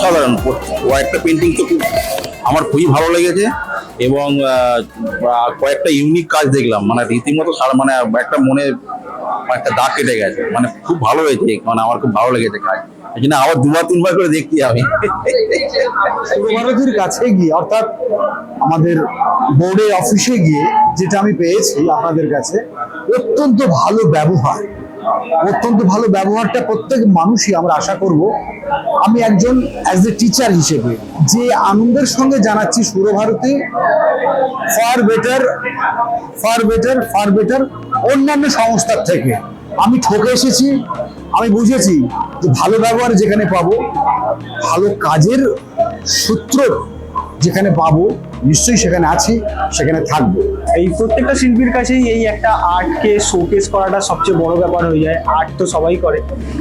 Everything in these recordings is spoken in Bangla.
অসাধারণ। কয়েকটা পেন্টিং তো খুব আমার খুবই ভালো লেগেছে, এবং কয়েকটা ইউনিক কাজ দেখলাম, মানে রীতিমতো মানে একটা মনে একটা দাগ কেটে গেছে, মানে খুব ভালো হয়েছে, মানে আমার খুব ভালো লেগেছে কাজ, এই জন্য আবার 2-3 বার করে দেখছি আমি। ভারতীর কাছে গিয়ে অর্থাৎ আমাদের বোর্ডে অফিসে গিয়ে যেটা আমি পেয়েছি আপনাদের কাছে, অত্যন্ত ভালো ব্যবহার, অত্যন্ত ভালো ব্যবহারটা প্রত্যেক মানুষই আমরা আশা করব। আমি একজন অ্যাজ এ টিচার হিসেবে যে আনন্দের সঙ্গে জানাচ্ছি Surbharati far better far better far better অন্যান্য সংস্থার থেকে। আমি ঠকে এসেছি, আমি বুঝেছি যে ভালো ব্যবহার যেখানে পাবো, ভালো কাজের সূত্র যেখানে পাবো, নিশ্চয়ই সেখানে আছি, সেখানে থাকবো। এই প্রত্যেকটা শিল্পীর কাছেই এই একটা আর্টকে শোকেস করাটা সবচেয়ে বড় ব্যাপার হয়ে যায়। আর্ট তো সবাই করে,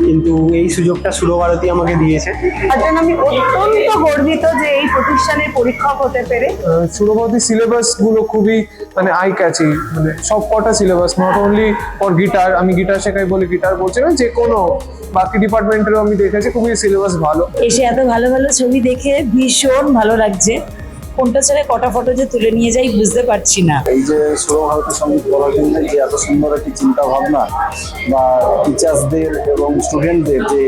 কিন্তু এই সুযোগটা সুরভারতী আমাকে দিয়েছে। তার জন্য আমি অত্যন্ত গর্বিত যে এই প্রতিষ্ঠানের পরীক্ষক হতে পেরে। সুরভারতীর সিলেবাস গুলো খুবই মানে আই ক্যাচি, মানে সব কটা syllabus, not only for guitar, আমি গিটার শেখাই বলে গিটার বলছি না, যে কোনো বাকি ডিপার্টমেন্টেরও আমি দেখেছি খুবই সিলেবাস ভালো। এসে এত ভালো ভালো ছবি দেখে ভীষণ ভালো লাগছে। কোনটা ছেড়ে কটা ফটো যে তুলে নিয়ে যাই বুঝতে পারছি না। এই যে সুরভারতী সঙ্গীত কলেজের যে এত সুন্দর একটি চিন্তা ভাবনা, বা টিচার্সদের এবং স্টুডেন্টদের যে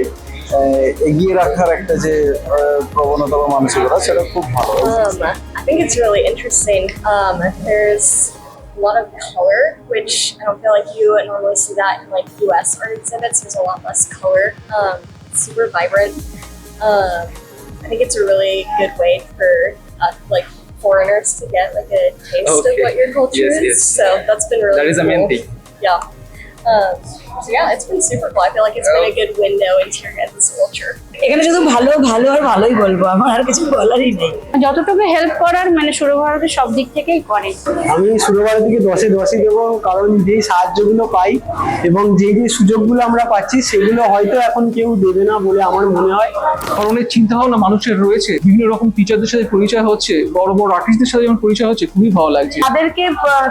এগিয়ে রাখার একটা যে প্রবণতা বা মানসিকতা, সেটা খুব ভালো। I think it's really interesting. There's a lot of color, which I don't feel like you normally see that in like US art exhibits. There's a lot less color. Super vibrant. I think it's a really good way for like foreigners to get like a taste of what your culture is. So that's been really that is cool. the main thing. Yeah. So yeah, it's been super cool. I feel like it's been a good window into your head, this culture. এখানে শুধু ভালো ভালো আর ভালোই বলবো, আমার আর কিছু বলারই নেই। যতটুকু হেল্প করার মানে সুরভারতী সব দিক থেকেই করে। আমি সুরভারতীকে 10-10 দেবো, কারণ যেই সাহায্যগুলো পাই এবং যে যে সুযোগগুলো আমরা পাচ্ছি, সেগুলো হয়তো এখন কেউ দেবে না বলে আমার মনে হয়। কারণ অনেক চিন্তা ভাবনা মানুষের রয়েছে, বিভিন্ন রকম টিচারদের সাথে পরিচয় হচ্ছে, বড় বড় আর্টিস্টদের সাথে যেমন পরিচয় হচ্ছে, খুবই ভালো লাগছে। তাদেরকে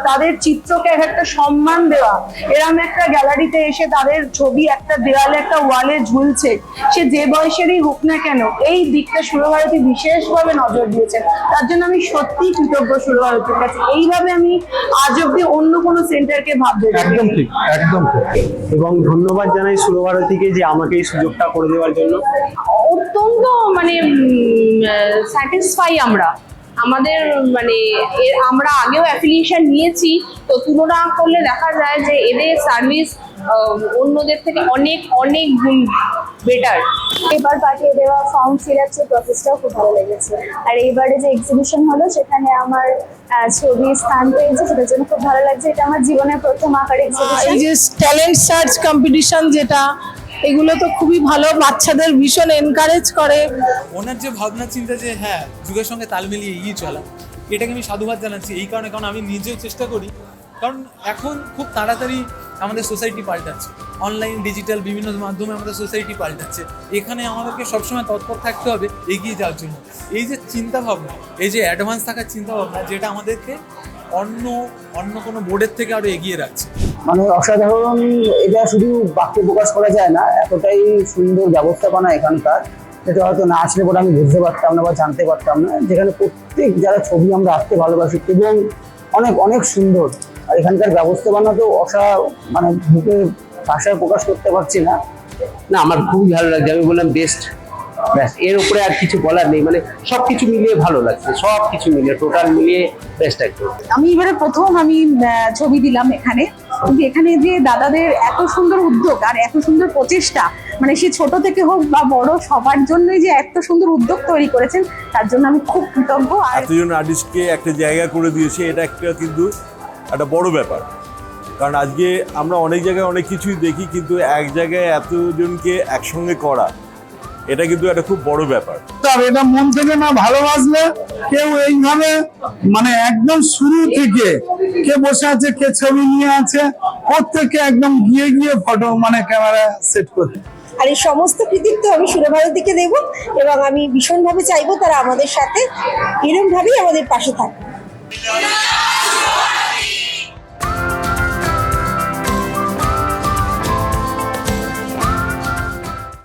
তাদের চিত্রকে একটা সম্মান দেওয়া, এরকম একটা গ্যালারিতে এসে তাদের ছবি একটা দেওয়ালে একটা ওয়ালে ঝুলছে, সে যে বয়সেরই হোক না কেন, এই দিকটা সুরভারতী বিশেষভাবে নজর দিয়েছেন। তার জন্য আমি সত্যি কৃতজ্ঞ সুরভারতীর কাছে। এইভাবে আমি আজ অব্দি অন্য কোনো সেন্টারকে ভাবতে পারি। একদম ঠিক, একদম ঠিক। এবং ধন্যবাদ জানাই সুরভারতীকে যে আমাকে এই সুযোগটা করে দেওয়ার জন্য। অত্যন্ত মানে স্যাটিসফাই আমরা। আমাদের মানে আমরা আগেও অ্যাফিলিয়েশন নিয়েছি, তো তুলনা করলে দেখা যায় যে এদের সার্ভিস অন্যদের থেকে অনেক অনেক গুণ বেটার। এবার পাঠিয়ে দেওয়া ফর্ম ফিল আপসের প্রসেসটাও খুব ভালো লেগেছে। আর এইবারে যে এক্সিবিশন হলো, সেখানে আমার ছবি স্থান পেয়েছে, সেটার জন্য খুব ভালো লাগছে। এটা আমার জীবনের প্রথম আঁকার এক্সিবিশন। এই যে ট্যালেন্ট সার্চ কম্পিটিশন, যেটা এগুলো তো খুবই ভালো, বাচ্চাদের ভীষণ এনকারেজ করে। ওনার যে ভাবনা চিন্তা যে হ্যাঁ যুগের সঙ্গে তাল মিলিয়ে এগিয়ে চলা, এটাকে আমি সাধুবাদ জানাচ্ছি। এই কারণে, কারণ আমি নিজেও চেষ্টা করি, কারণ এখন খুব তাড়াতাড়ি আমাদের সোসাইটি পাল্টাচ্ছে, অনলাইন ডিজিটাল বিভিন্ন মাধ্যমে আমাদের সোসাইটি পাল্টাচ্ছে। এখানে আমাদেরকে সবসময় তৎপর থাকতে হবে এগিয়ে যাওয়ার জন্য। এই যে চিন্তা ভাবনা, এই যে অ্যাডভান্স থাকার চিন্তা ভাবনা, যেটা আমাদেরকে অন্য কোনো বোর্ডের থেকে আরো এগিয়ে রাখছে। মানে অসাধারণ, এটা শুধু বাক্যে প্রকাশ করা যায় না, এতটাই সুন্দর ব্যবস্থাপনা এখানকার, যেটা হয়তো না আসলে পরে আমি বুঝতে পারতাম না বা জানতে পারতাম না। যেখানে প্রত্যেক যারা ছবি আমরা আঁকতে ভালোবাসি এবং অনেক অনেক সুন্দর, আর এখানকার ব্যবস্থাপনা তো মানে মুখে ভাষায় প্রকাশ করতে পারছি না। না, আমার খুবই ভালো লাগছে। আমি বললাম বেস্ট, ব্যাস, এর উপরে আর কিছু বলার নেই। মানে সবকিছু মিলিয়ে ভালো লাগছে, সবকিছু মিলিয়ে টোটাল মিলিয়ে বেস্ট একদম। আমি এবারে প্রথম ছবি দিলাম এখানে, কিন্তু এখানে যে দাদাদের এত সুন্দর উদ্যোগ আর এত সুন্দর প্রচেষ্টা, মানে সে ছোট থেকে হোক বা বড়, সবার জন্যই যে এত সুন্দর উদ্যোগ তৈরি করেছেন, তার জন্য আমি খুব কৃতজ্ঞ। আর এতজন আর্টিস্টকে একটা জায়গা করে দিয়েছে, এটা কিন্তু একটা বড় ব্যাপার। কারণ আজকে আমরা অনেক জায়গায় অনেক কিছুই দেখি, কিন্তু এক জায়গায় এতজনকে একসঙ্গে করা, এটা কিন্তু একটা খুব বড় ব্যাপার। এটা মন থেকে না ভালোবাসলে কেউ এইভাবে মানে একদম শুরু থেকে কে বসে আছে, কে ছবি নিয়ে আছে, প্রত্যেককে একদম গিয়ে গিয়ে ফটো মানে ক্যামেরা সেট করতে। আর এই সমস্ত কৃতিত্ব আমি সুরভারতীকে দেব, এবং আমি ভীষণভাবে চাইবো তারা আমাদের সাথে এরকম ভাবেই আমাদের পাশে থাকে।